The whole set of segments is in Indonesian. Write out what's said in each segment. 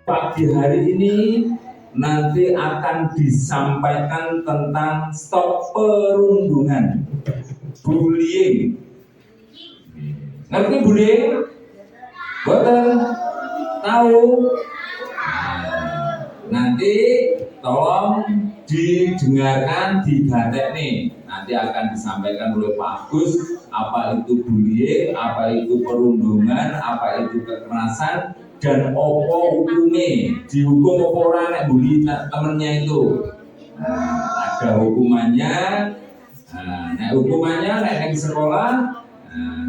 Pagi hari ini nanti akan disampaikan tentang stop perundungan, bullying. Ngerti bullying? Betul? Tahu? Nanti tolong didengarkan, digatek nih. Nanti akan disampaikan oleh Pak Agus apa itu bullying, apa itu perundungan, apa itu kekerasan, dan opo hukumnya. Dihukum opo orang nek bully temennya itu. Ada hukumannya. Nek hukumannya nek di sekolah,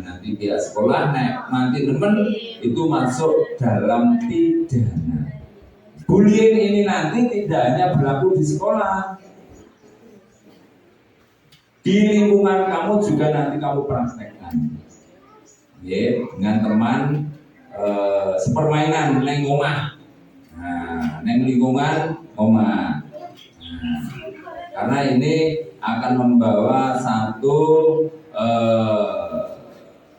nanti pihak sekolah nanti temen itu masuk dalam pidana. Bullying ini nanti tidak hanya berlaku di sekolah, di lingkungan kamu juga nanti kamu praktekkan, ya, dengan teman sepermainan neng omah, neng lingkungan omah. Karena ini akan membawa satu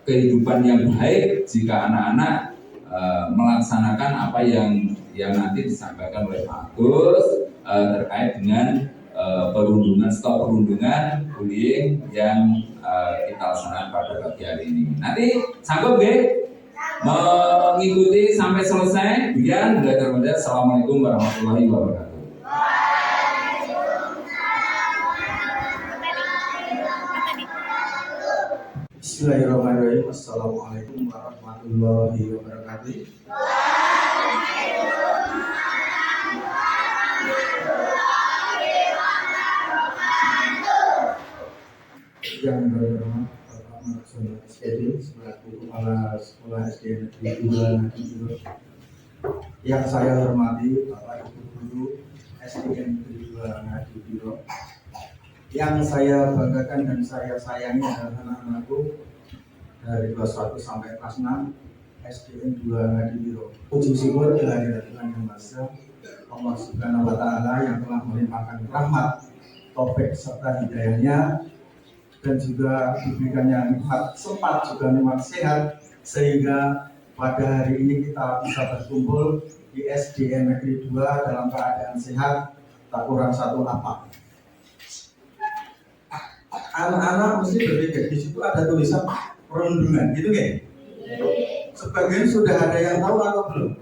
kehidupan yang baik jika anak-anak melaksanakan apa yang nanti disampaikan oleh Pak Agus terkait dengan perundungan, stop perundungan, bullying yang kita laksanakan pada pagi hari ini. Nanti sanggup deh mengikuti sampai selesai. Demikian, Assalamualaikum warahmatullahi wabarakatuh. Bismillahirrahmanirrahim. Assalamualaikum warahmatullahi wabarakatuh. Yang berhormat Bapak Marsono SPD selaku Kepala Sekolah SD Negeri 2 Nadibiro. Yang saya hormati Bapak Ibu Guru SDN Negeri 2 Nadibiro. Yang saya banggakan dan saya sayangi adalah anak-anakku dari kelas 1 sampai kelas 6 SDN 2 Nadibiro. Puji syukur kehadirat Tuhan Yang Maha Esa, Allah Subhanahu wa Ta'ala yang telah melimpahkan rahmat, taufik serta hidayahnya, dan juga diberikannya nikmat sempat juga nikmat sehat, sehingga pada hari ini kita bisa berkumpul di SDN Negeri 2 dalam keadaan sehat, tak kurang satu apa. Anak-anak mesti berpikir di situ ada tulisan perundungan, gitu kan? Sebagian sudah ada yang tahu atau belum?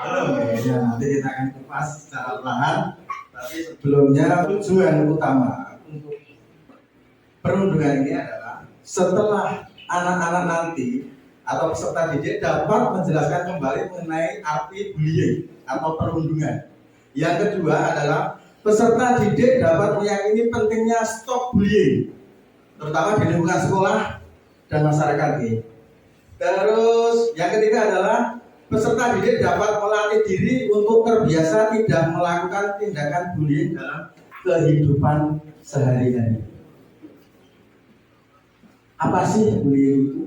Belum. Ya, nanti kita akan kupas secara perlahan. Tapi sebelumnya tujuan utama untuk perundungan ini adalah setelah anak-anak nanti atau peserta didik dapat menjelaskan kembali mengenai arti bullying atau perundungan. Yang kedua adalah peserta didik dapat meyakini pentingnya stop bullying, terutama di lingkungan sekolah dan masyarakat ini. Terus yang ketiga adalah peserta didik dapat melatih diri untuk terbiasa tidak melakukan tindakan bullying dalam kehidupan sehari-hari. Apa sih bullying itu?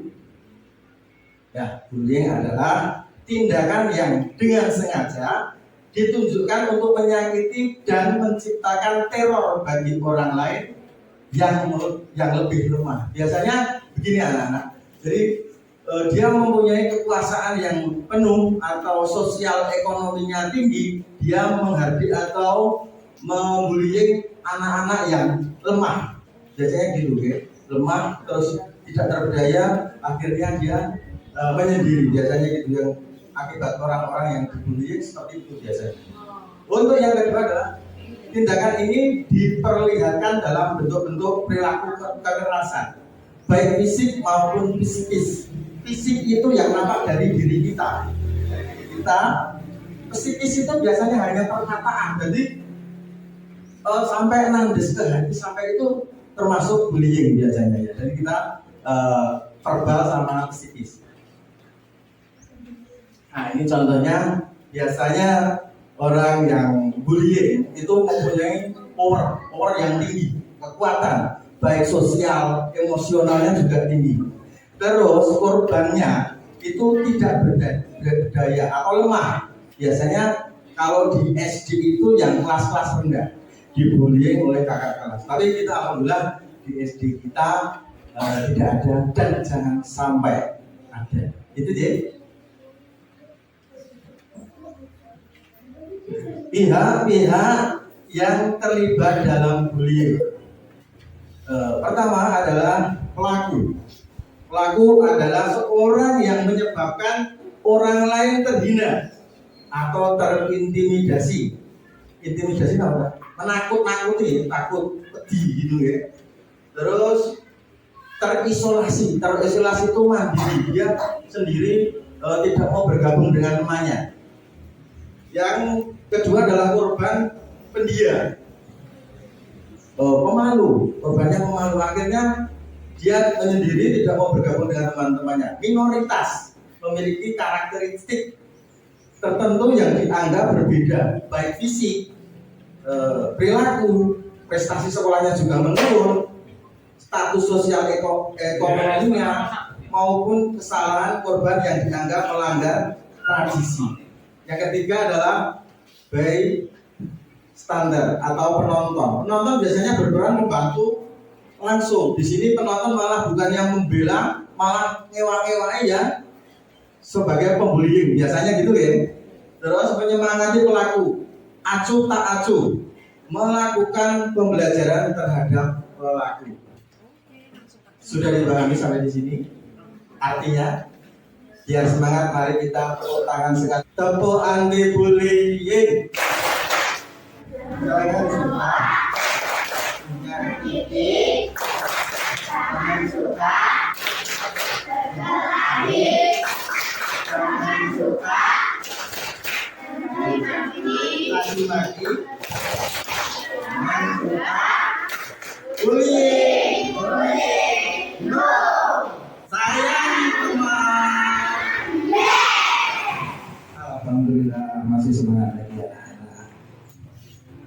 Ya, bullying adalah tindakan yang dengan sengaja ditunjukkan untuk menyakiti dan menciptakan teror bagi orang lain yang lebih lemah. Biasanya begini anak-anak. Jadi dia mempunyai kekuasaan yang penuh atau sosial ekonominya tinggi, dia menghardik atau membullying anak-anak yang lemah. Biasanya gitu ya. Lemah terus tidak terberdaya, akhirnya dia menyendiri. Biasanya gitu yang akibat orang-orang yang dibullying seperti itu biasanya. Untuk yang kedua adalah tindakan ini diperlihatkan dalam bentuk-bentuk perilaku kekerasan, baik fisik maupun psikis. Fisik itu yang nampak dari diri kita. Psikis itu biasanya hanya perkataan. Jadi sampai nandes ke hati, sampai itu termasuk bullying biasanya ya. Jadi kita verbal sama psikis. Nah ini contohnya, biasanya orang yang bullying itu mempunyai power yang tinggi, kekuatan baik sosial, emosionalnya juga tinggi. Terus korbannya itu tidak berdaya atau lemah. Biasanya kalau di SD itu yang kelas-kelas rendah dibullying oleh kakak kelas. Tapi kita alhamdulillah di SD kita tidak ada dan jangan sampai ada. Itu dia. pihak-pihak yang terlibat dalam bullying. Pertama adalah pelaku. Pelaku adalah seorang yang menyebabkan orang lain terhina atau terintimidasi. Intimidasi apa? Menakut-nakuti, takut, pedih gitu ya. Terus terisolasi. Terisolasi itu mandiri, dia sendiri tidak mau bergabung dengan temannya. Yang kedua adalah korban pendiam, pemalu. Korbannya pemalu, akhirnya dia menyendiri, tidak mau bergabung dengan teman-temannya. Minoritas memiliki karakteristik tertentu yang dianggap berbeda, baik fisik, perilaku, prestasi sekolahnya juga menurun, status sosial ekonominya, maupun kesalahan korban yang dianggap melanggar tradisi. Yang ketiga adalah bystander atau penonton. Penonton biasanya berperan membantu langsung. Di sini penonton malah bukan yang membela, malah ngewa-ngewain ya sebagai pembullying. Biasanya gitu ya. Terus menyemangati pelaku, acuh tak acuh, melakukan pembelajaran terhadap pelaku. Sudah dipahami sampai di sini? Artinya, biar semangat, mari kita tepuk tangan sekali. Tepuk anti bullying. Jangan suka menyakiti, jangan suka berlari, jangan suka maki-maki, jangan suka bullying. No. Sayang teman. Alhamdulillah masih semangat lagi ya.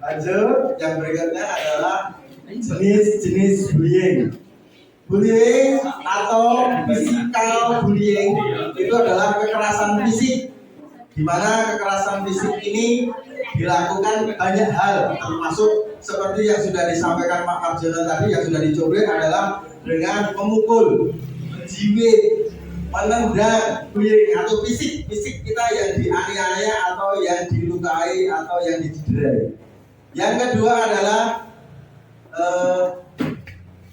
Lanjut, yang berikutnya adalah jenis-jenis bullying. Bullying atau physical bullying itu adalah kekerasan fisik, di mana kekerasan fisik ini dilakukan banyak hal, termasuk seperti yang sudah disampaikan Pak Marjono tadi, yang sudah dicoba adalah dengan memukul, menjiwit, menendang, bullying atau fisik kita yang dianiaya atau yang dilukai atau yang dicederai. Yang kedua adalah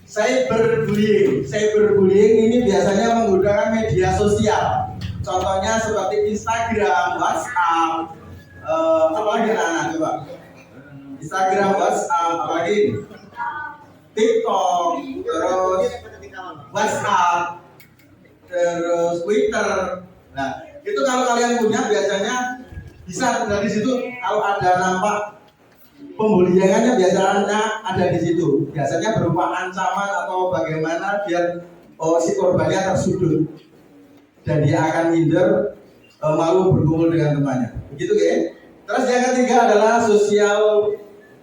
cyberbullying. Cyberbullying ini biasanya menggunakan media sosial. Contohnya seperti Instagram, WhatsApp, apalagi anak-anak coba. Instagram, WhatsApp, apalagi TikTok, terus WhatsApp, terus Twitter. Nah, itu kalau kalian punya biasanya bisa dari situ. Kalau ada nampak pembuliannya biasanya ada di situ. Biasanya berupa ancaman atau bagaimana biar si korbannya tersudut dan dia akan minder, malu berkumpul dengan temannya. Begitu ya. Terus yang ketiga adalah sosial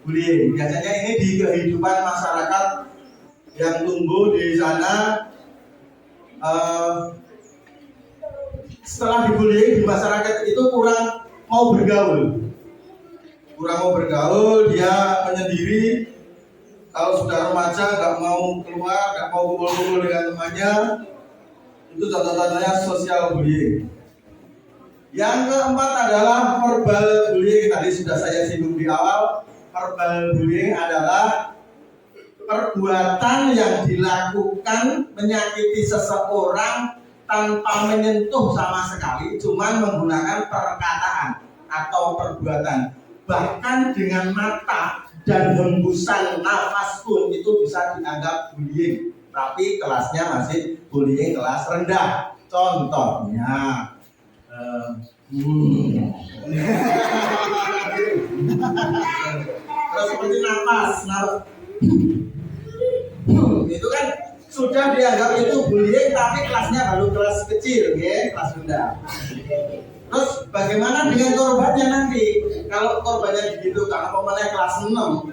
bullying. Biasanya ini di kehidupan masyarakat yang tumbuh di sana. Setelah dibullying di masyarakat itu kurang mau bergaul, dia menyendiri. Kalau sudah remaja nggak mau keluar, nggak mau kumpul-kumpul dengan temannya. Itu contoh-contohnya sosial bullying. Yang keempat adalah verbal bullying. Tadi sudah saya singgung di awal. Verbal bullying adalah perbuatan yang dilakukan menyakiti seseorang tanpa menyentuh sama sekali, cuma menggunakan perkataan atau perbuatan. Bahkan dengan mata dan hembusan nafas pun itu bisa dianggap bullying. Tapi kelasnya masih bullying kelas rendah. Contohnya terus seperti nafas itu kan sudah dianggap itu bullying, tapi kelasnya baru kelas kecil, ya, kelas rendah. Terus bagaimana dengan korbannya nanti? Kalau korbannya begitu, kalau pemainnya kelas 6,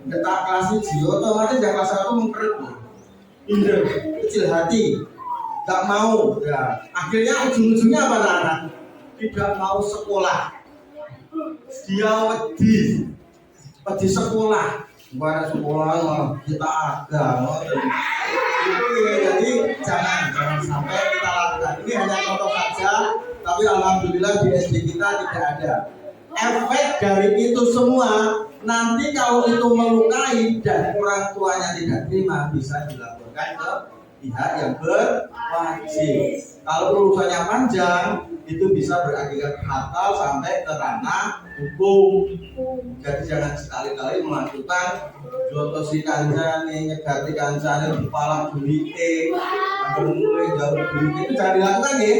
detak kelas 1, otomatis yang kelas 1 mengkerut, minder, kecil hati, gak mau. Ya. Akhirnya ujung-ujungnya apa anak? Tidak mau sekolah. Dia wedi sekolah. Bukan sekolah kita ada. Jadi jangan sampai kita lakukan. Ini hanya contoh saja, tapi alhamdulillah di SD kita tidak ada. efek dari itu semua nanti kalau itu melukai dan orang tuanya tidak terima bisa dilaporkan ke pihak yang berwajib. Kalau urusannya panjang itu bisa berakibat fatal sampai ke ranah hukum. Jadi jangan sekali-kali melakukan jotosi kancane, nyegati kancane, dipalak duwite, agar mulai jauh duwite itu jangan dilakukan ya.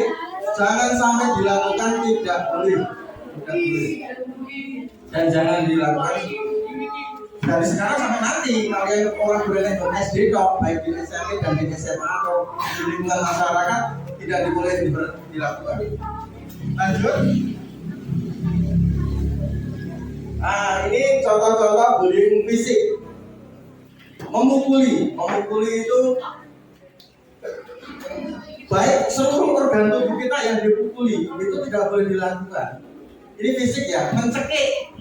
Jangan sampai dilakukan, tidak boleh. Tidak boleh. Dan jangan dilakukan dari sekarang sampai nanti. Kalian orang boleh SD dok, baik di SMP dan di SMA atau di lingkungan masyarakat tidak boleh dilakukan. Lanjut. Nah, ini contoh-contoh bullying fisik. Memukuli itu baik seluruh organ tubuh kita yang dipukuli itu tidak boleh dilakukan. Ini fisik ya, mencekik,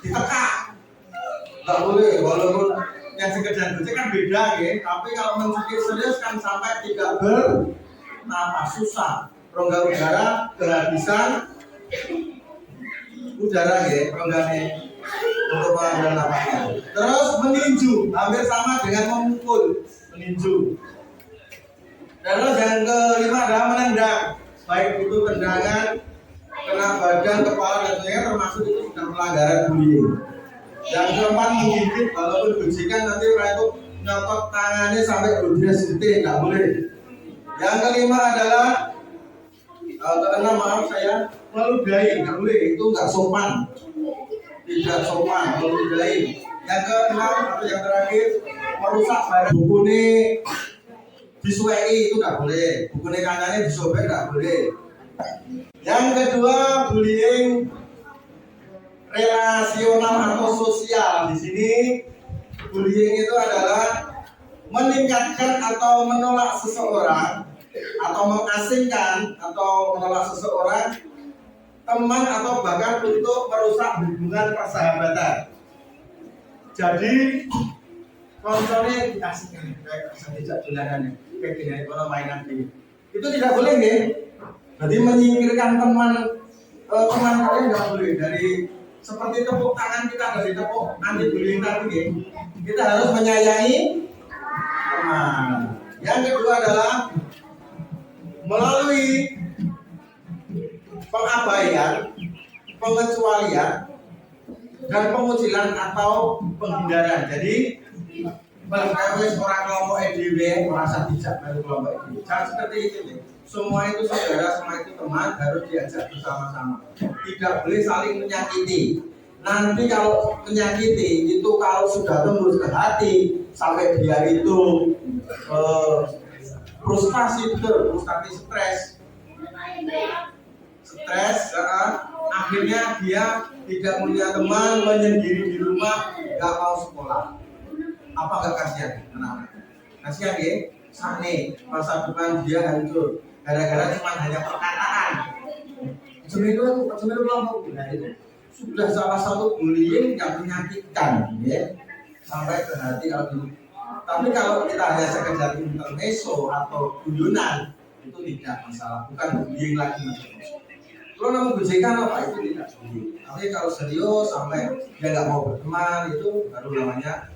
ditekak, nggak boleh. Walaupun yang sekedar gocek kan beda ya, tapi kalau mencekik serius kan sampai tidak bernapas, susah, rongga udara kehabisan udara ya, rongganya untuk mengambil napasnya. Terus meninju, hampir sama dengan memukul, meninju. Terus yang kelima adalah menendang, baik itu tendangan, kena badan, kepala dan sebagainya, termasuk itu sudah pelanggaran bullying. Yang keempat menggigit, walaupun gojekan nanti orang itu nyokot tangannya sampai berbelas detik, nggak boleh. Yang kelima adalah keenam, maaf saya, meludahi, nggak boleh, itu nggak sopan, tidak sopan, meludahi. Yang keenam atau yang terakhir, merusak barang buku ini, disuai itu nggak boleh, buku ini kancane disobek nggak boleh. Yang kedua, bullying relasional atau sosial. Di sini bullying itu adalah meningkatkan atau menolak seseorang atau mengasingkan atau menolak seseorang, teman atau bahkan untuk merusak hubungan persahabatan. Jadi konsolnya diasingkan kayak tidak dolanan kayak gini kalau mainan gini. Itu tidak boleh nih. Jadi menyingkirkan teman kalian nggak boleh. Dari seperti tepuk tangan kita dari tepuk anti bullying tadi, kita harus menyayangi teman. Yang kedua adalah melalui pengabaian, pengecualian, dan pengucilan atau penghindaran. Jadi orang kelompok EDW merasa tidak dari kelompok EDW. Jangan seperti itu nih. Semua itu saudara, semua itu teman, harus diajak bersama-sama. Tidak boleh saling menyakiti. Nanti kalau menyakiti itu kalau sudah tembus ke hati sampai dia itu frustasi, stres, akhirnya dia tidak punya teman, menyendiri di rumah, nggak mau sekolah. Apa gak kasihan? Kasihan ya, sane masa depan dia hancur gara-gara cuma hanya perkataan. Sebenarnya itu sudah salah satu bullying yang menyakitkan, ya, sampai ke hati. Tapi kalau kita hanya sekedar intermezzo atau guyonan, itu tidak masalah, bukan bullying lagi. Kalau namun gojekan apa itu tidak bullying. Tapi kalau serius sampai dia nggak mau berteman, itu baru namanya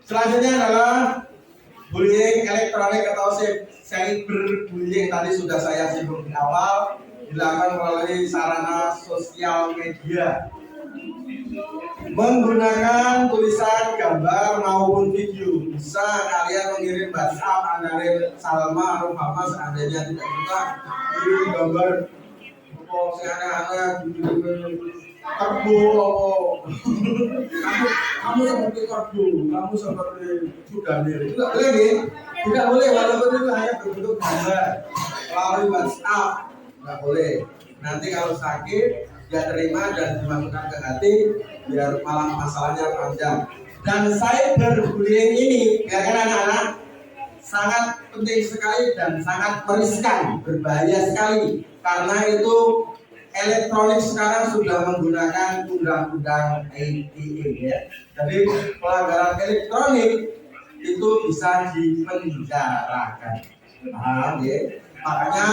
Selanjutnya adalah bullying elektronik atau cyberbullying. Tadi sudah saya singgung di awal, dilakukan melalui sarana sosial media menggunakan tulisan, gambar maupun video. Bisa kalian mengirim WhatsApp, Anda Salma, Rufama, seandainya tidak suka kirim gambar karbu, kamu seperti karbu, kamu seperti Sudanir. Itu tidak boleh, nih. Tidak boleh, walaupun itu hanya berbentuk gambar melalui WhatsApp, tidak boleh. Nanti kalau sakit dia terima dan dimasukkan ke hati, biar malah masalahnya panjang. Dan cyberbullying ini, ya kan anak-anak, sangat penting sekali dan sangat meriskan, berbahaya sekali. Karena itu elektronik sekarang sudah menggunakan undang-undang ITE, ya. Jadi pelanggaran elektronik itu bisa dipenjarakan. Paham ya? Makanya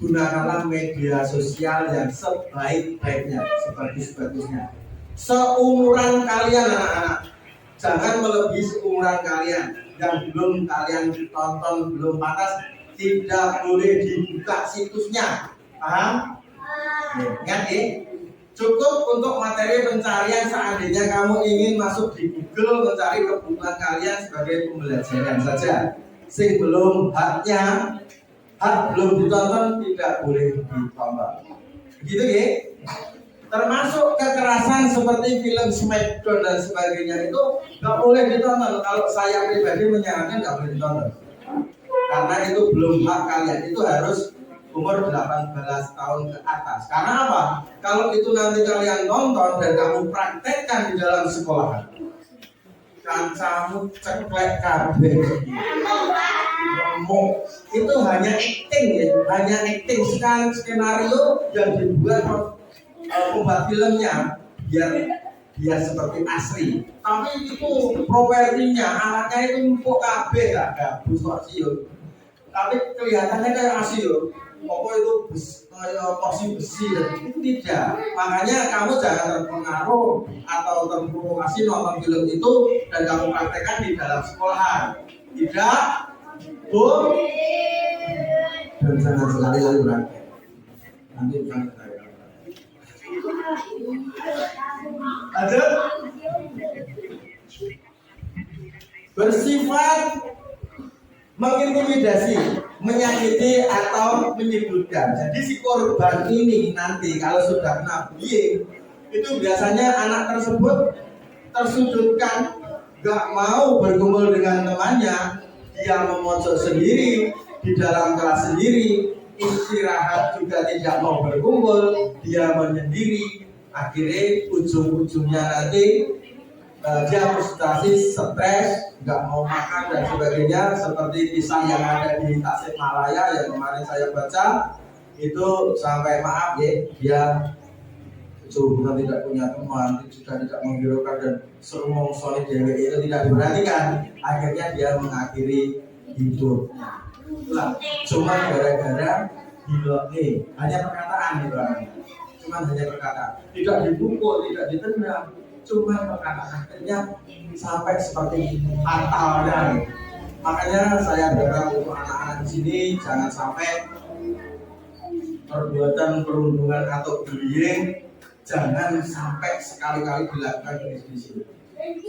gunakanlah media sosial yang sebaik-baiknya, sebagus-bagusnya. Seumuran kalian anak-anak, jangan melebihi seumuran kalian. Yang belum kalian tonton, belum pantas, tidak boleh dibuka situsnya. Paham? Ingat ya, cukup untuk materi pencarian seandainya kamu ingin masuk di Google mencari kebutuhan kalian sebagai pembelajaran saja. Sing belum haknya, hak belum ditonton tidak boleh ditonton. Begitu ya. Termasuk kekerasan seperti film Smackdown dan sebagainya itu nggak boleh ditonton. Kalau saya pribadi menyarankan nggak boleh ditonton. Karena itu belum hak kalian, itu harus umur 18 tahun ke atas. Karena apa? Kalau itu nanti kalian nonton dan kamu praktekkan di dalam sekolah, kan kamu ceklek kabeh. Itu hanya acting ya, hanya acting sekali skenario yang dibuat pembuat filmnya biar seperti asli. Tapi itu propertinya, alatnya itu empuk kabeh ya, gabus kok sih yo. Tapi kelihatannya kayak asli yo. Pokok itu kayak porsi besi dan itu tidak. Makanya kamu jangan terpengaruh atau terprovokasi nonton film itu dan kamu praktekkan di dalam sekolahan. Tidak boleh. Dan jangan sekali-kali praktek. Nanti bukan saya. Ada bersifat mengintimidasi, menyakiti atau menyebutkan. Jadi si korban ini nanti kalau sudah kena bullying itu biasanya anak tersebut tersudutkan, gak mau berkumpul dengan temannya, dia memojok sendiri di dalam kelas sendiri, istirahat juga tidak mau berkumpul, dia menyendiri. Akhirnya ujung-ujungnya nanti dia frustasi, stres, nggak mau makan dan sebagainya, seperti kisah yang ada di Tasikmalaya yang kemarin saya baca itu. Sampai maaf ya, dia hubungan tidak punya teman, juga tidak menghiraukan dan serumong solid dewe itu tidak diperhatikan, akhirnya dia mengakhiri hidupnya. Itulah cuma gara-gara gila nih, hanya perkataan nih bang, cuma hanya perkataan, tidak dipukul, tidak ditendang, cuma perkataan, akhirnya sampai seperti fatalnya. Makanya saya berharap untuk anak-anak di sini jangan sampai perbuatan perundungan atau bullying jangan sampai sekali-kali dilakukan di sini.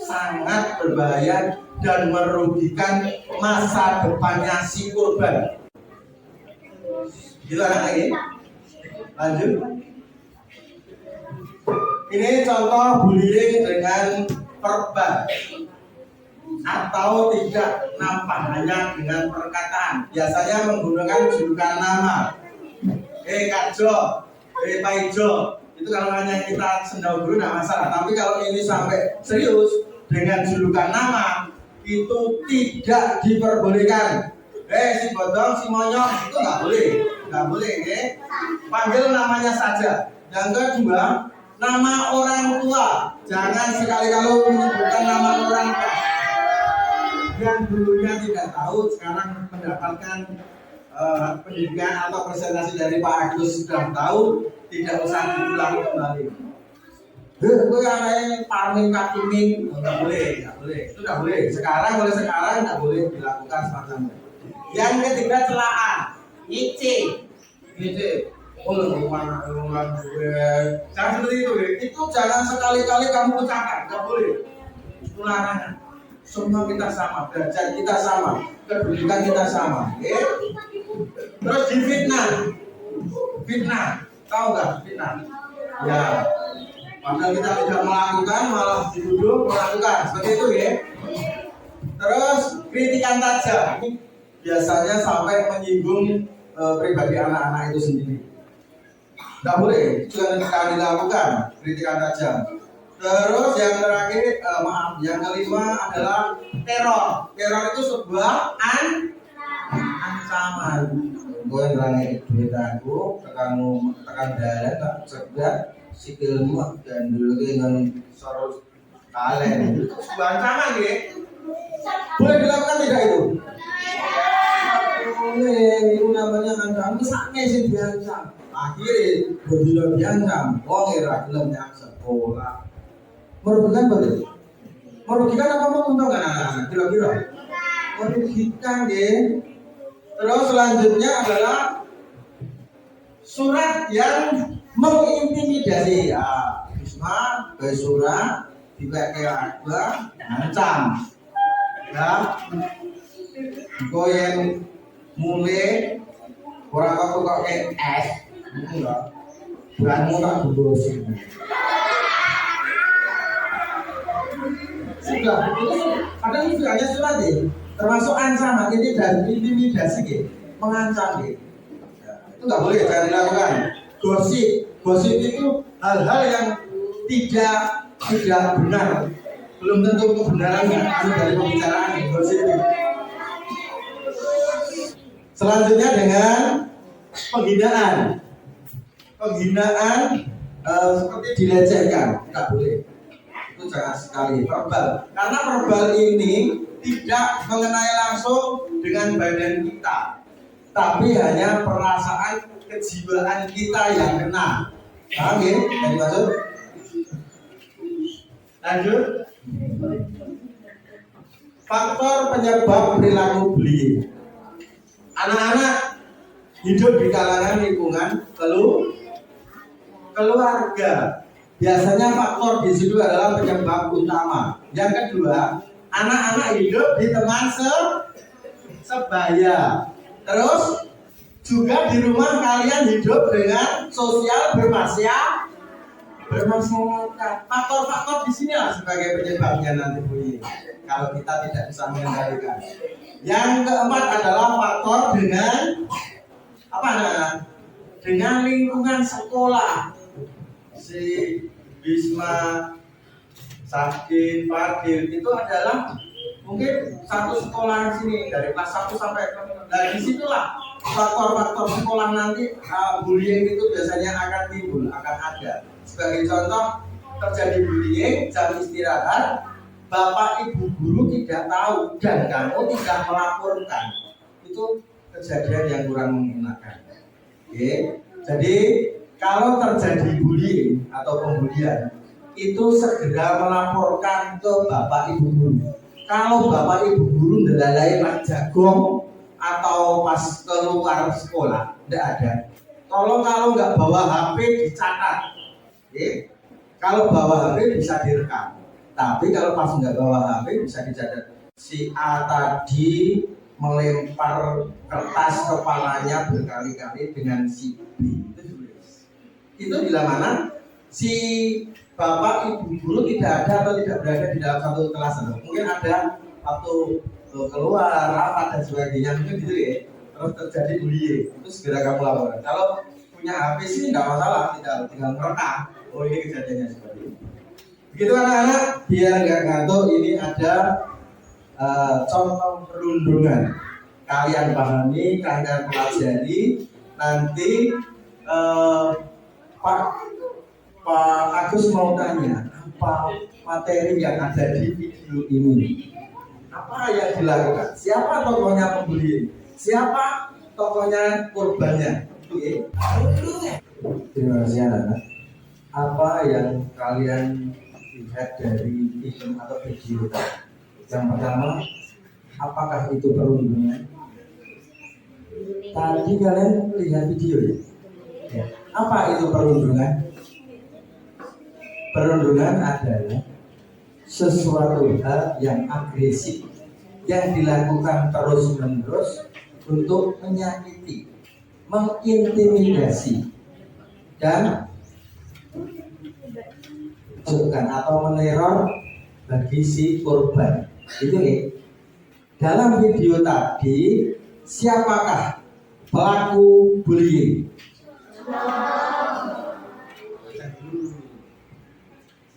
Sangat berbahaya dan merugikan masa depannya si korban. Gila lagi. Lanjut. Ini contoh bullying dengan perban atau tidak nampak, hanya dengan perkataan. Biasanya menggunakan julukan nama. Kak Jo, Pak Ijo. Itu kalau hanya kita sendau dulu tidak masalah. Tapi kalau ini sampai serius dengan julukan nama, itu tidak diperbolehkan. Si bodong, si monyok, itu nggak boleh, nggak boleh. Panggil namanya saja. Yang kedua, nama orang tua, jangan sekali-kali menyebutkan nama orang tua. Yang dulunya tidak tahu, sekarang mendapatkan pendidikan atau presentasi dari Pak Agus sudah tahu, tidak usah diulang kembali. Gue yang farming kakiming nggak boleh, nggak boleh, itu nggak boleh. Sekarang mulai sekarang nggak boleh dilakukan semacam itu. Yang ketiga celaan, ngece. Mana gue, jangan seperti itu. Itu jangan sekali-kali kamu ucapkan, nggak boleh. Itu larangan. Semua kita sama, derajat kita sama, kedudukan kita sama. Terus fitnah, tahu nggak fitnah? Ya, padahal kita tidak melakukan, malah dituduh melakukan, seperti itu ya. Terus kritikan tajam, ini biasanya sampai menyinggung pribadi anak-anak itu sendiri. Nggak boleh, jangan sekali dilakukan kritikan tajam. Terus yang terakhir, yang kelima adalah teror. Teror itu sebuah ancaman. Gue ngerangi duit aku, tekan dalan, tak cegat, sikilmu dan dulu dengan sorot kalian. Itu sebuah ancaman ya. Boleh dilakukan tidak itu? boleh, itu namanya ancam, misalnya sih diancam. Akhirnya berbeda diancam, wong era film yang sekolah. Merugikan boleh? Merugikan apa menguntungkan anak-anak? Kira-kira? Merugikan ya. Terus selanjutnya adalah surat yang mengintimidasi. Ya, Bisma, ke surat, tiba-tiba ancam. Ya, kau yang mulai orang aku kok kayak es, enggak, bukanmu tak berdosa. Sudah, ada istilahnya surat ya, termasuk ancaman ini dari intimidasi ya, mengancam ya. Itu nggak boleh, jangan dilakukan. Gosip itu hal-hal yang tidak benar. Belum tentu kebenarannya itu dari pembicaraan gosip itu. Selanjutnya dengan penghinaan seperti dilecehkan, tidak boleh. Itu jangan sekali verbal, karena verbal ini tidak mengenai langsung dengan badan kita, tapi hanya perasaan kejiwaan kita yang kena. Paham ya? Yang maksud? Lanjut. Faktor penyebab perilaku bullying. Anak-anak hidup di kalangan lingkungan keluarga. Biasanya faktor di situ adalah penyebab utama. Yang kedua, anak-anak hidup di teman sebaya. Terus juga di rumah kalian hidup dengan sosial bermasyarakat. Faktor-faktor di sini lah sebagai penyebabnya nanti bullying. Kalau kita tidak bisa mengendalikan. Yang keempat adalah faktor dengan apa namanya? Dengan lingkungan sekolah. Si Bisma, Sakin, Fadil itu adalah mungkin satu sekolah di sini dari kelas 1 sampai dari situlah faktor-faktor sekolah nanti bullying itu biasanya akan timbul, akan ada. Sebagai contoh, terjadi bullying jam istirahat, bapak ibu guru tidak tahu dan kamu tidak melaporkan, itu kejadian yang kurang mengenakan. Oke. Jadi kalau terjadi bullying atau pembulian, itu segera melaporkan ke bapak ibu guru. Kalau bapak ibu guru ndelalai Pak Jagong atau pas keluar sekolah, tidak ada. Tolong kalau nggak bawa HP dicatat. Oke. Kalau bawa HP bisa direkam. Tapi kalau pas nggak bawa HP bisa dicatat. Si A tadi melempar kertas kepalanya berkali-kali dengan si B. Itu bila mana si bapak ibu guru tidak ada atau tidak berada di dalam satu kelas. Mungkin ada waktu keluar rapat dan sebagainya, mungkin gitu ya. Terus terjadi bullying, itu segera kamu laporkan. Kalau punya HP sih nggak masalah, tinggal merekam. Oh ini kejadiannya seperti ini. Begitu anak-anak, biar nggak ngantuk, ini ada contoh perundungan. Kalian pahami, kalian pelajari. Nanti Pak Agus mau tanya, apa materi yang ada di video ini? Apa yang dilakukan? Siapa tokohnya pembuli? Siapa tokohnya korbannya? Terima kasih anak-anak. Apa yang kalian lihat dari film atau video tadi? Yang pertama, apakah itu perundungan? Tadi kalian lihat video ya? Apa itu perundungan? Perundungan adalah sesuatu hal yang agresif yang dilakukan terus-menerus untuk menyakiti, mengintimidasi, dan atau meneror bagi si korban. Itu nih. Dalam video tadi, siapakah pelaku bullying?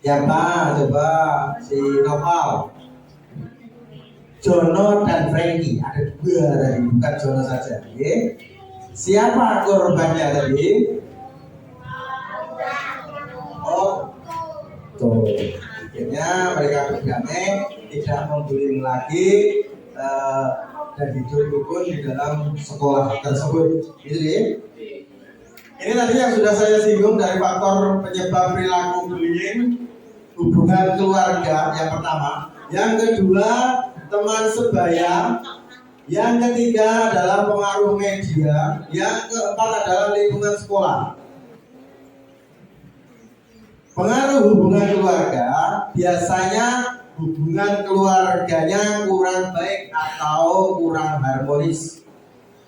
Siapa? Coba si Noval, Jono dan Franky. Ada dua tadi, bukan Jono saja. Okay? Siapa korbannya tadi? Oh, tuh. Akhirnya mereka berdamai, tidak membullying lagi dan hidup rukun di dalam sekolah tersebut. Gitu ya. Ini tadi yang sudah saya singgung dari faktor penyebab perilaku bullying, hubungan keluarga yang pertama. Yang kedua, teman sebaya. Yang ketiga adalah pengaruh media. Yang keempat adalah lingkungan sekolah. Pengaruh hubungan keluarga, biasanya hubungan keluarganya kurang baik atau kurang harmonis.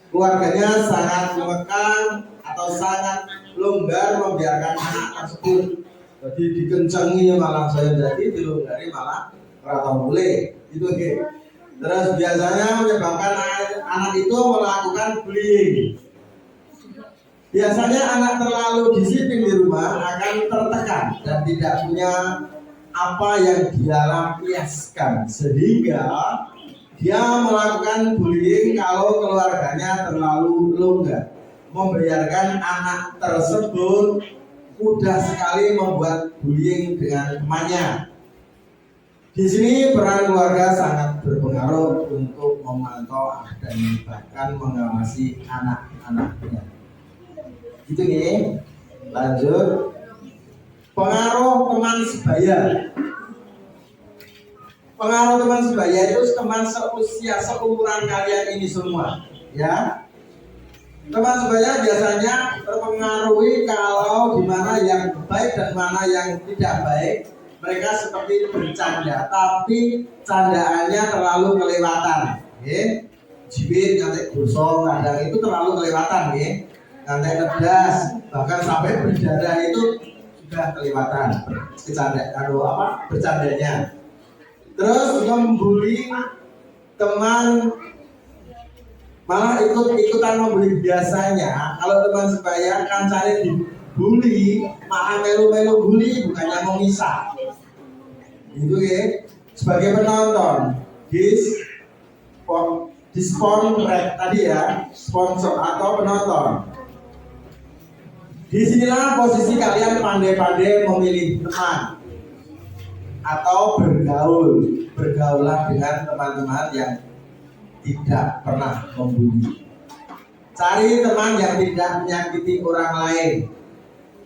Keluarganya sangat mengekang atau sangat longgar membiarkan anak tersebut. Jadi dikencengi malah saya jadi dilonggari malah ratau mulai. Itu gitu. Terus biasanya menyebabkan anak itu melakukan bullying. Biasanya anak terlalu disiplin di rumah akan tertekan dan tidak punya apa yang dia lampiaskan, sehingga dia melakukan bullying kalau keluarganya terlalu longgar, membiarkan anak tersebut mudah sekali membuat bullying dengan temannya. Di sini peran keluarga sangat berpengaruh untuk memantau dan bahkan mengawasi anak-anaknya. Gitu nih. Lanjut. Pengaruh teman sebaya. Pengaruh teman sebaya itu teman seusia seumuran kalian ini semua, ya. Teman sebaya biasanya terpengaruhi kalau di mana yang baik dan mana yang tidak baik. Mereka seperti bercanda, tapi candaannya terlalu kelewatan, ya. Jibit, nanti gosong, kadang itu terlalu kelewatan, ya. Nanti nedas, bahkan sampai berdarah itu sudah kelewatan bercandanya. Terus membuli teman, malah ikutan membuli. Biasanya kalau teman sebaya kan cari dibully, malah melu-melu bully, bukannya mau misah. Itu ya. Sebagai penonton tadi ya, sponsor atau penonton. Disinilah posisi kalian pandai-pandai memilih teman atau bergaulah dengan teman-teman yang tidak pernah membuli. Cari teman yang tidak menyakiti orang lain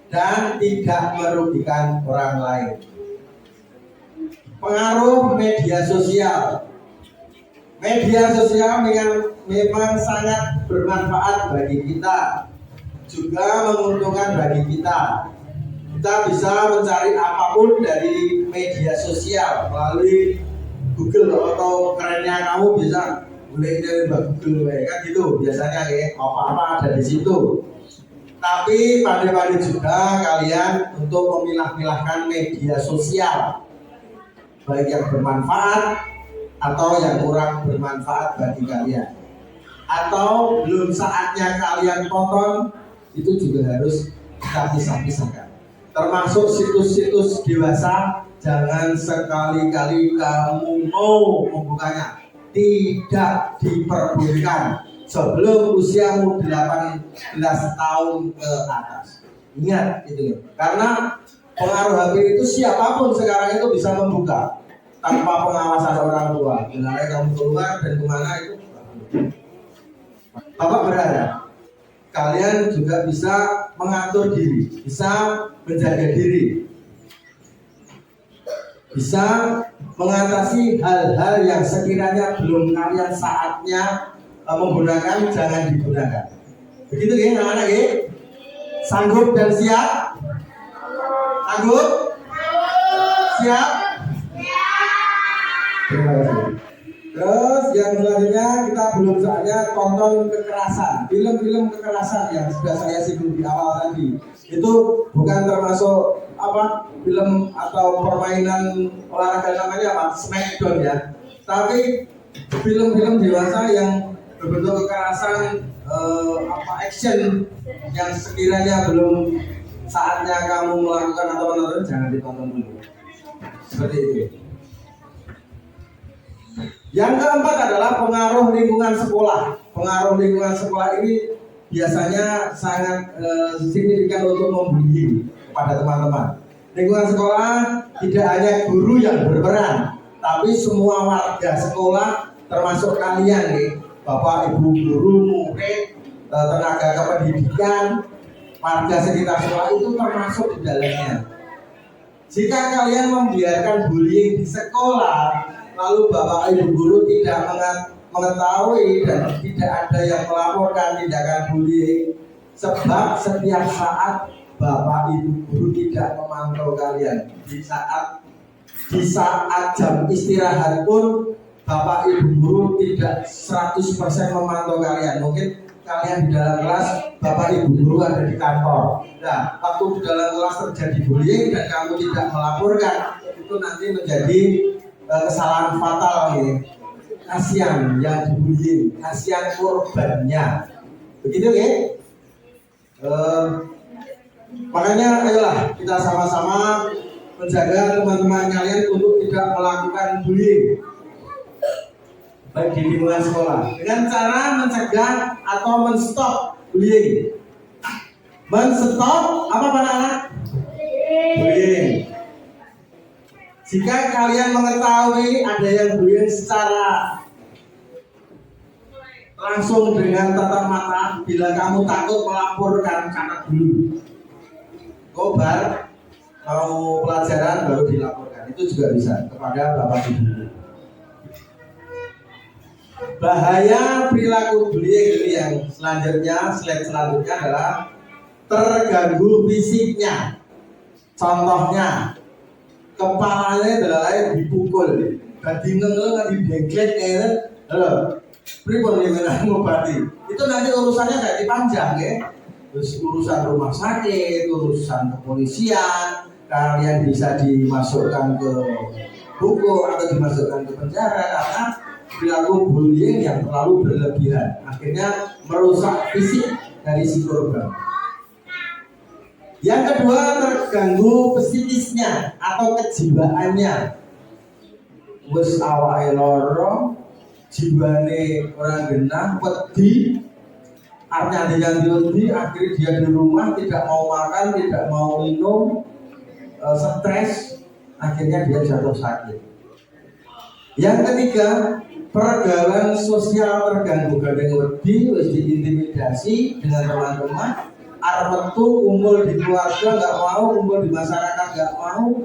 dan tidak merugikan orang lain. Pengaruh media sosial. Media sosial memang sangat bermanfaat bagi kita, juga menguntungkan bagi kita. Kita bisa mencari apapun dari media sosial melalui Google, atau kerennya kamu bisa boleh dari Google, kan gitu biasanya ya, apa-apa ada di situ. Tapi pandai-pandai juga kalian untuk memilah-milahkan media sosial, baik yang bermanfaat atau yang kurang bermanfaat bagi kalian, atau belum saatnya kalian tonton, itu juga harus kita pisah-pisahkan. Termasuk situs-situs dewasa, jangan sekali-kali kamu mau membukanya. Tidak diperbolehkan sebelum usiamu 18 tahun ke atas. Ingat itu ya. Karena pengaruh HP itu siapapun sekarang itu bisa membuka tanpa pengawasan orang tua. Misalnya kamu keluar dan kemana itu, Bapak berharap kalian juga bisa mengatur diri, bisa menjaga diri, bisa mengatasi hal-hal yang sekiranya belum kalian saatnya menggunakan, jangan digunakan. Begitu ya anak-anak ya? Sanggup dan siap? Sanggup? Siap? Terima kasih. Terus yang selanjutnya kita belum saatnya tonton kekerasan, film-film kekerasan yang sudah saya singgung di awal tadi. Itu bukan termasuk film atau permainan olahraga namanya Smackdown ya. Tapi film-film dewasa yang berbentuk kekerasan, action yang sekiranya belum saatnya kamu melakukan atau menonton, jangan ditonton dulu. Seperti itu. Yang keempat adalah pengaruh lingkungan sekolah. Pengaruh lingkungan sekolah ini biasanya sangat signifikan untuk membuli kepada teman-teman. Lingkungan sekolah tidak hanya guru yang berperan, tapi semua warga sekolah termasuk kalian nih, Bapak Ibu guru, murid, tenaga kependidikan, warga sekitar sekolah itu termasuk di dalamnya. Jika kalian membiarkan bullying di sekolah, lalu Bapak Ibu guru tidak mengetahui dan tidak ada yang melaporkan tindakan bullying, sebab setiap saat Bapak Ibu guru tidak memantau kalian. Di saat jam istirahat pun Bapak Ibu guru tidak 100% memantau kalian. Mungkin kalian di dalam kelas, Bapak Ibu guru ada di kantor. Nah, waktu di dalam kelas terjadi bullying dan kamu tidak melaporkan, itu nanti menjadi kesalahan fatal nih. Kasihan yang dibullying, kasihan korbannya. Begitu ya? Makanya ayolah kita sama-sama menjaga teman-teman kalian untuk tidak melakukan bullying baik di lingkungan sekolah dengan cara mencegah atau menstop bullying. Menstop apa Pak anak? Bullying. Jika kalian mengetahui ada yang bullying secara langsung dengan tatap mata, bila kamu takut melaporkan, catat dulu. Kobar mau pelajaran baru dilaporkan, itu juga bisa kepada Bapak Ibu. Bahaya perilaku bullying ini yang selanjutnya, slide selanjutnya adalah terganggu fisiknya. Contohnya, kepalanya adalah dipukul, jadi ngengel di bengklet pripun yang ngobati. Itu nanti urusannya jadi panjang ya. Terus urusan rumah sakit, urusan kepolisian, kalian bisa dimasukkan ke hukum atau dimasukkan ke penjara karena perilaku bullying yang terlalu berlebihan, akhirnya merusak fisik dari si korban. Yang kedua, terganggu psikisnya atau kejiwaannya. Wis awake lara, jiwane orang genah, wedi, artinya yang diundi, akhirnya dia di rumah tidak mau makan, tidak mau minum, stres, akhirnya dia jatuh sakit. Yang ketiga, pergaulan sosial terganggu, kadang wedi, wis diintimidasi dengan teman-teman, arep metu kumpul di keluarga nggak mau, kumpul di masyarakat nggak mau,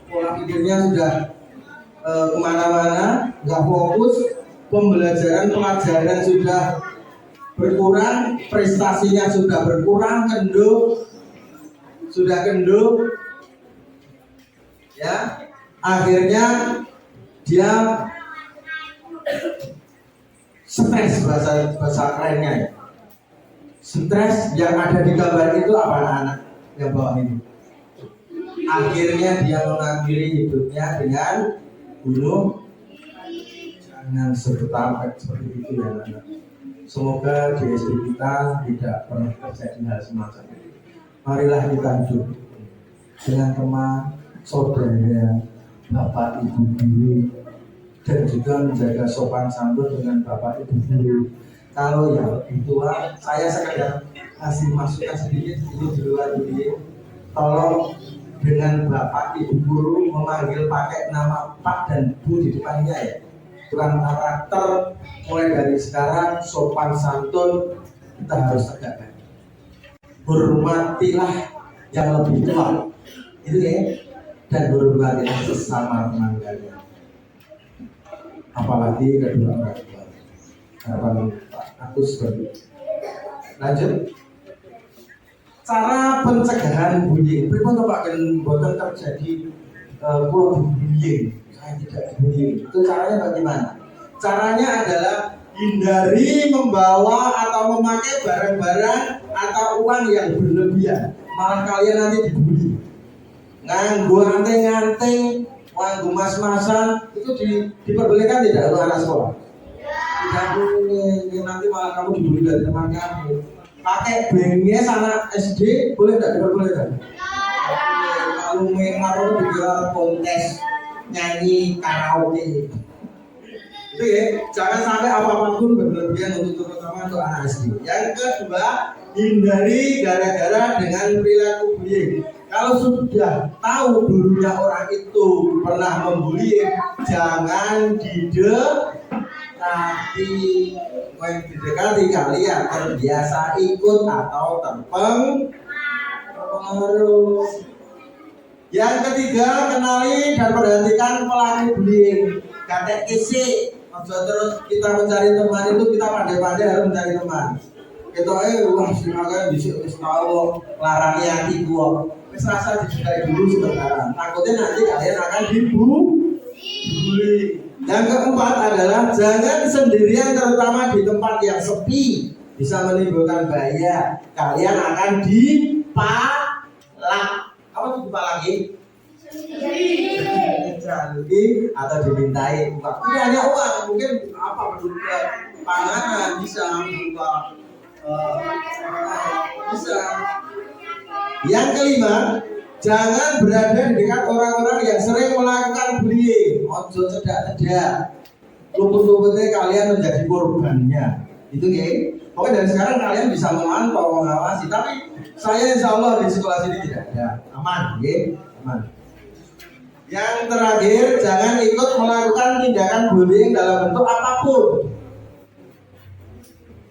pola pikirnya sudah kemana-mana, nggak fokus, pelajaran sudah berkurang, prestasinya sudah berkurang, sudah kendor, ya, akhirnya dia stres, bahasa kerennya ya. Stres yang ada di gambar itu apa anak-anak yang bawah ini? Akhirnya dia mengakhiri hidupnya dengan bunuh. Jangan seperti itu ya anak-anak. Semoga di SD kita tidak pernah terjadi hal semacam itu. Marilah kita hidup dengan teman, saudara, bapak, ibu guru, dan juga menjaga sopan santun dengan bapak, ibu guru. Kalau yang tua, saya sekedar kasih masukan sedikit ini di luar ini. Tolong dengan bapak, ibu guru memanggil pakai nama Pak dan Bu di depannya ya. Bukan karakter, mulai dari sekarang sopan santun kita harus tegakkan. Hormatilah yang lebih tua, itu ya, dan hormatilah sesama teman kalian. Apalagi kedua orang tua. Harapan aku seperti itu. Lanjut. Cara pencegahan bullying. Pripun Pak boten terjadi bullying. Saya tidak bullying. Itu caranya bagaimana? Caranya adalah hindari membawa atau memakai barang-barang atau uang yang berlebihan. Malah kalian nanti dibully. Nganggo anting-anting, nganggo mas-masan, itu diperbolehkan tidak untuk anak sekolah? Tidak boleh. Nanti malah kamu dibully dari teman kamu. Pakai bengnya anak SD boleh tidak diperbolehkan? Kalau memang itu digelar kontes nyanyi karaoke. Itu ya, jangan sampai apapun berlebihan untuk terutama untuk anak SD. Yang kedua, hindari gara-gara dengan perilaku bullying. Kalau sudah tahu dulunya orang itu pernah membuli, jangan didekati. mendekati, mendekati kalian terbiasa ikut atau terpengaruh. Yang ketiga, kenali dan perhatikan pelaku bullying. Katek kisi, terus kita mencari teman itu kita pandai-pandai harus mencari teman. Kita wah silakan bisa tahu larang yang ibu. Wis rasa disukai dulu sebentar. Takutnya nanti kalian akan dibully. Yang keempat adalah jangan sendirian, terutama di tempat yang sepi, bisa menimbulkan bahaya. Kalian akan dipalak. Apa itu dipalaki? Dijalui atau dimintai uang. Ini hanya uang, mungkin apa berupa panganan, bisa berupa bisa. Yang kelima, jangan berada di dekat orang-orang yang sering melakukan bullying. Ojo cedak-cedak. Luput-luputnya kalian menjadi korbannya. Itu ya. Pokoknya dari sekarang kalian bisa memantau, mengawasi. Tapi saya insya Allah di sekolah sini tidak ada. Aman, ya. Aman. Yang terakhir, jangan ikut melakukan tindakan bullying dalam bentuk apapun.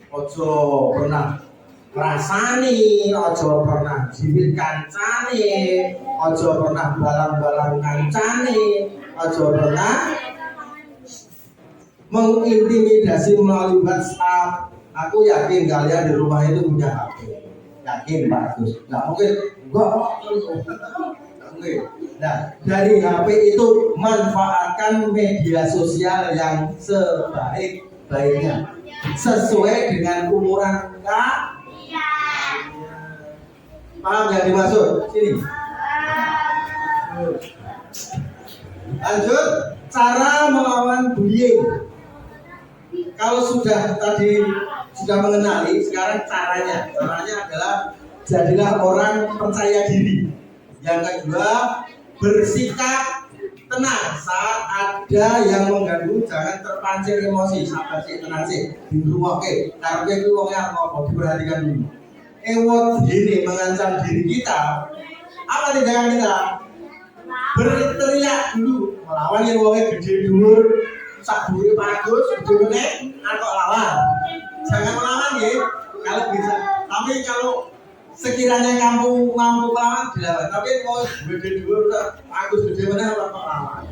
Ojo pernah rasani, ojo pernah jibit kancane, ojo pernah balang-balang kancane, ojo pernah mengintimidasi melalui WhatsApp. Aku yakin kalian di rumah itu punya HP. Yakin Pak Agus? Nggak mungkin. Nggak mungkin. Nah, dari HP itu manfaatkan media sosial yang sebaik-baiknya sesuai dengan umuran kalian. Paham yang dimaksud? Sini. Lanjut, cara melawan bullying. Kalau sudah mengenali, sekarang caranya adalah jadilah orang percaya diri. Yang kedua, bersikap tenang saat ada yang mengganggu, jangan terpancing emosi. Sabar sih, tenang sih. Di rumah karena itu orangnya apa? Diperhatikan dulu. Ini mengancam diri kita. Apa tindakan kita? Berteriak dulu, melawan yang orangnya gede dhuwur, sak dhuwure bagus, gede meneh, atau lawan. Jangan melawan ya, kalau bisa. Tapi kalau sekiranya kamu mampu melawan, dilawan. Tapi mau gede dhuwur, bagus, gede meneh, atau lawan.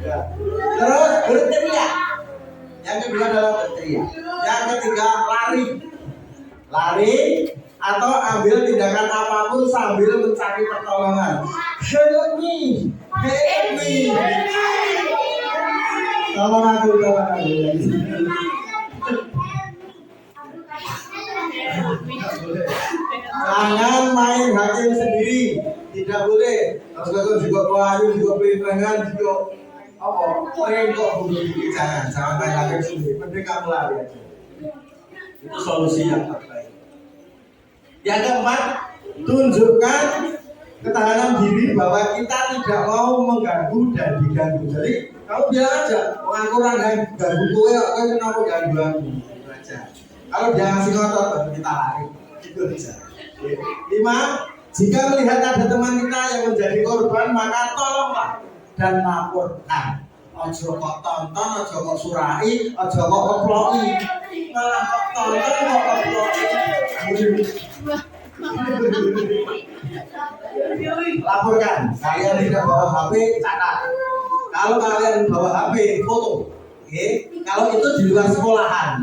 Ya. Terus berteriak. Yang kedua adalah berteriak. Yang ketiga lari atau ambil tindakan apapun sambil mencari pertolongan. Help me. Tolong aku. Jangan main hakim sendiri, tidak boleh. Harus juga pelayu, juga pelintangan, juga apa? Kok jangan main hakim sendiri. Mending kamu lari aja. Itu solusi yang terbaik. Yang keempat, tunjukkan ketahanan diri bahwa kita tidak mau mengganggu dan diganggu. Jadi kamu bilang aja, orang ganggu kowe, kowe kenapa ganggu aku? Itu aja. Kalau dia ngasih ngotot, baru kita lari. Itu bisa. 5. Jika melihat ada teman kita yang menjadi korban, maka tolonglah dan laporkan. Ojo kok tonton, ojo kok surai, ojo kok keploki. Malah kok tonton, kok keploki. Laporkan. Kalian tidak bawa HP, catat. Kalau kalian bawa HP, foto. Kalau itu di luar sekolahan.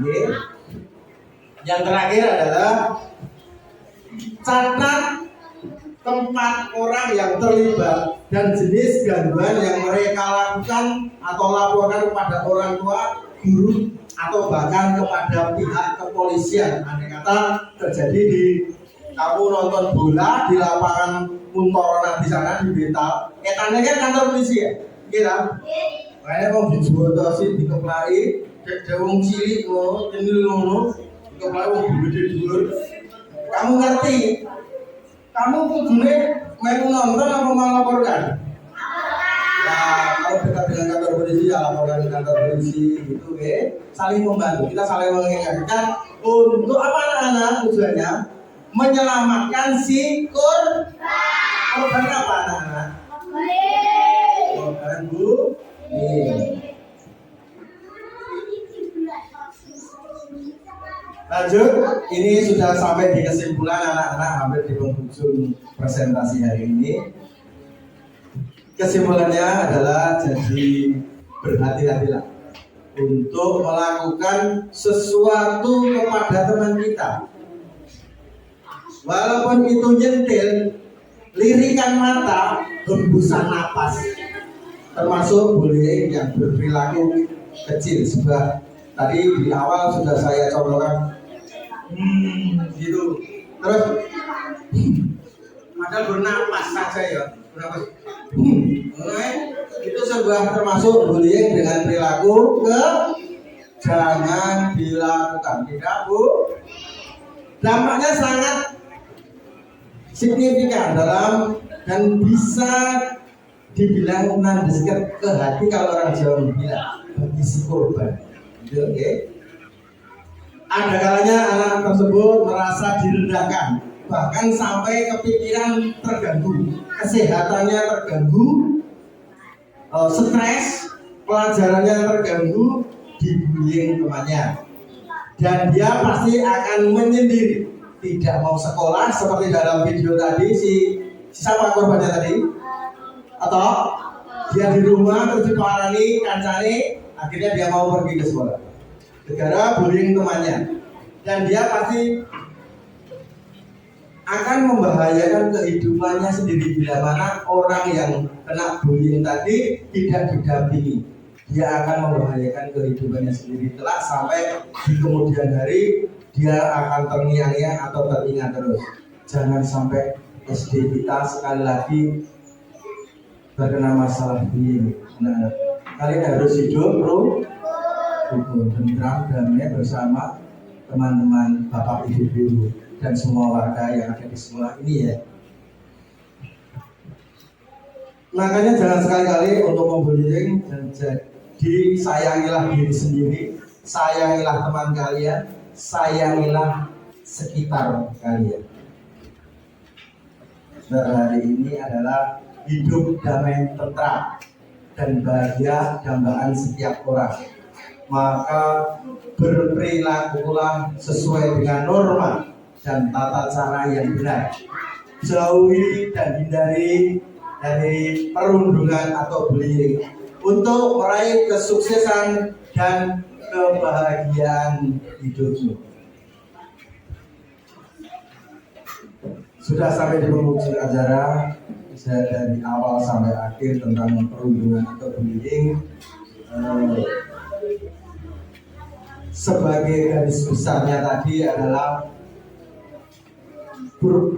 Yang terakhir adalah catat tempat orang yang terlibat dan jenis gangguan yang mereka lakukan atau laporkan kepada orang tua, guru, atau bahkan kepada pihak kepolisian. Andai kata terjadi di kamu nonton bola di lapangan Muntorona di sana di Betal, etane kan kantor polisi ya, kira? Makanya mau dijotosin, dikeplai, dewong cilik, ngono, dikeplai wong gede dhuwur. Kamu ngerti? Kamu kudune mau nonton apa mau laporkan? Nah, kalau dekat dengan kantor polisi ya laporkan ke kantor polisi gitu saling membantu, kita saling mengingatkan untuk apa anak-anak tujuannya menyelamatkan si korban apa anak-anak? Korban bullying. Lanjut, ini sudah sampai di kesimpulan anak-anak, hampir di penghujung presentasi hari ini. Kesimpulannya adalah jadi berhati-hatilah untuk melakukan sesuatu kepada teman kita. Walaupun itu nyentil, lirikan mata, hembusan napas, termasuk bullying yang berperilaku kecil. Sebab tadi di awal sudah saya contohkan, gitu. Terus, padahal bernapas saja ya, bernapas. Itu sebuah termasuk bullying dengan perilaku jangan dilakukan, tidak Bu. Dampaknya sangat signifikan dalam dan bisa dibilang nandeskan ke hati kalau orang Jawa bilang bagi si korban. Oke. Ada kalanya anak tersebut merasa direndahkan, bahkan sampai kepikiran terganggu, kesehatannya terganggu, stres, pelajarannya terganggu, dibullying temannya, dan dia pasti akan menyendiri, tidak mau sekolah seperti dalam video tadi siapa korbannya tadi, atau dia di rumah terus diparani kancane, akhirnya dia mau pergi ke sekolah gara-gara bullying temannya, dan dia pasti akan membahayakan kehidupannya sendiri bila mana orang yang kena bullying tadi tidak didampingi. Dia akan membahayakan kehidupannya sendiri kelak sampai di kemudian hari dia akan terngiang-ngiang atau teringat terus. Jangan sampai SD kita sekali lagi terkena masalah bullying. Nah, kalian harus hidup tentram damai bersama teman-teman bapak ibu guru dan semua warga yang ada di sekolah ini ya. Makanya jangan sekali-kali untuk membullying, dan jadi sayangilah diri sendiri, sayangilah teman kalian, sayangilah sekitar kalian. Hari ini adalah hidup damai, tentram dan bahagia dambaan setiap orang. Maka berperilakulah sesuai dengan norma dan tata cara yang benar. Jauhi dan hindari dari perundungan atau bullying untuk meraih kesuksesan dan kebahagiaan hidupmu. Sudah sampai di penghujung acara, saya dari awal sampai akhir tentang perundungan atau bullying. Sebagai garis besarnya tadi adalah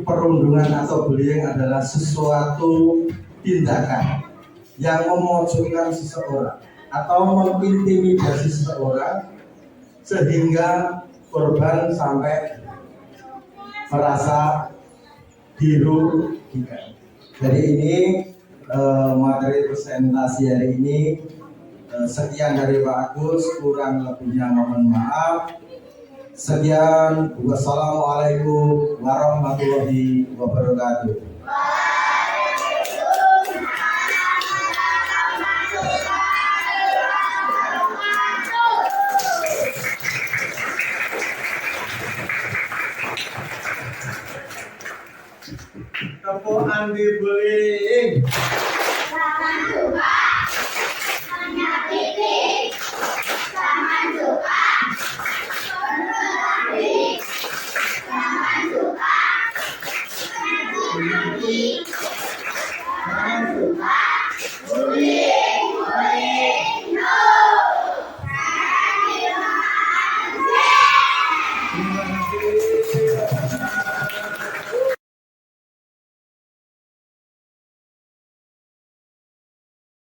perundungan atau bullying adalah sesuatu tindakan yang memojokkan seseorang atau mengintimidasi seseorang sehingga korban sampai merasa dirugikan. Jadi ini materi presentasi hari ini. Sekian dari Pak Agus, kurang lebihnya mohon maaf. Sekian, wassalamualaikum warahmatullahi wabarakatuh. Kepokan dibullying. Jangan suka menyakiti, jangan suka berbagi, jangan suka menyakiti.